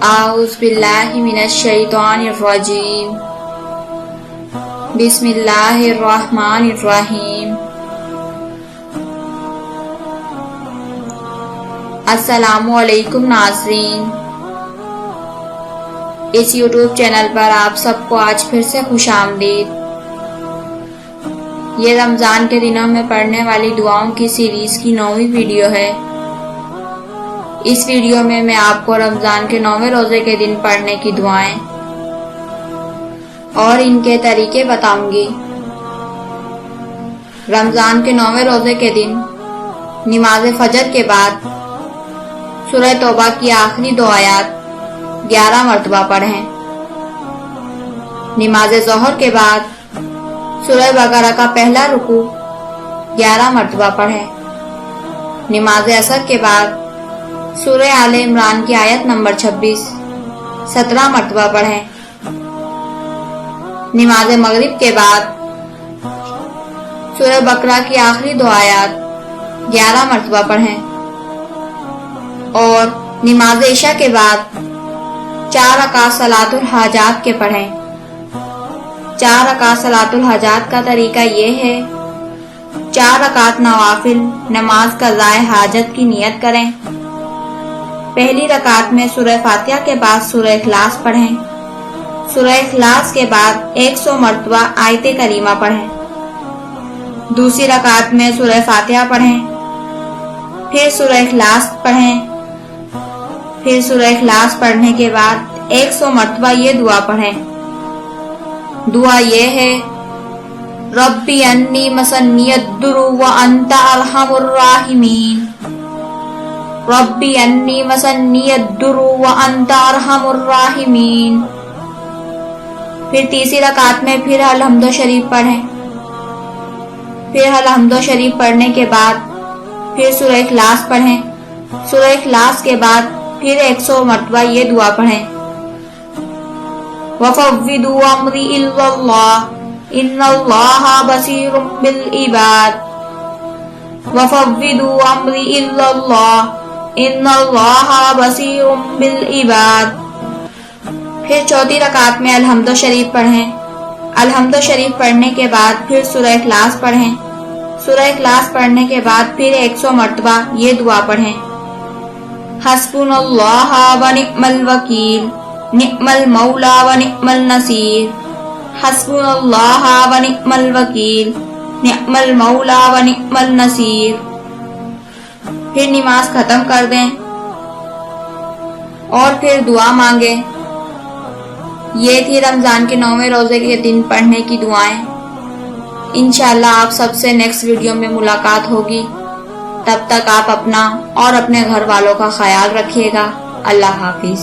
أعوذ بالله من الشيطان الرجيم بسم الله الرحمن الرحیم. السلام علیکم ناظرین، اس یوٹیوب چینل پر آپ سب کو آج پھر سے خوش آمدید. یہ رمضان کے دنوں میں پڑھنے والی دعاؤں کی سیریز کی 9ویں ویڈیو ہے. اس ویڈیو میں آپ کو رمضان کے 9ویں روزے کے دن پڑھنے کی دعائیں اور ان کے طریقے بتاؤں گی. رمضان کے 9ویں روزے کے دن نماز فجر کے بعد سورہ توبہ کی آخری 2 آیات 11 مرتبہ پڑھیں. نماز ظہر کے بعد سورہ بقرہ کا پہلا رکوع 11 مرتبہ پڑھیں. نماز عصر کے بعد سورہ آل عمران کی آیت نمبر 26 17 مرتبہ پڑھیں. نماز مغرب کے بعد سورہ بقرہ کی آخری 2 آیات 11 مرتبہ پڑھیں. اور نماز عشاء کے بعد 4 رکعات صلاۃ الحاجات کے پڑھیں. 4 رکعات صلاۃ الحاجات کا طریقہ یہ ہے: 4 رکعات نوافل نماز قضاء حاجت کی نیت کریں. پہلی رکعت میں سورہ فاتحہ کے بعد سورہ اخلاص پڑھیں. سورہ اخلاص کے بعد 100 مرتبہ آیت کریمہ پڑھیں. دوسری رکعت میں سورہ فاتحہ پڑھیں، پھر سورہ اخلاص پڑھیں. پھر سورہ اخلاص پڑھنے کے بعد 100 مرتبہ یہ دعا پڑھیں. دعا یہ ہے: ربی انی مسنی الضر وانت ارحم الراحمین. ربی انی مسنی الضر وانت ارحم الراحمین. پھر تیسری رکعت میں پھر الحمد شریف پڑھیں. پھر الحمد شریف پڑھنے کے بعد پھر سورہ اخلاص پڑھیں. سورہ اخلاص کے بعد پھر 100 مرتبہ یہ دعا پڑھیں: وَفَوِّضُوا أَمْرِي إِلَّا اللَّهِ إِنَّ اللَّهَ بَصِيرٌ بِالْعِبَادِ. وَفَوِّضُوا أَمْرِي إِلَّا اللَّهِ إِنَّ اللَّهَ بَصِيرٌ بِالْعِبَادِ. پھر چوتھی رکعت میں الحمد شریف پڑھیں. الحمد شریف پڑھنے کے بعد پھر سورہ اخلاص پڑھیں. سورہ اخلاص پڑھنے کے بعد پھر 100 مرتبہ یہ دعا پڑھیں: حسبنا اللہ ونعم الوکیل نعم المولا ونعم النصیر. حسبنا اللہ ونعم الوکیل نعم المولا ونعم النصیر. پھر نماز ختم کر دیں اور پھر دعا مانگیں. یہ تھی رمضان کے 9ویں روزے کے دن پڑھنے کی دعائیں. انشاءاللہ آپ سب سے نیکسٹ ویڈیو میں ملاقات ہوگی. تب تک آپ اپنا اور اپنے گھر والوں کا خیال رکھیے گا. اللہ حافظ.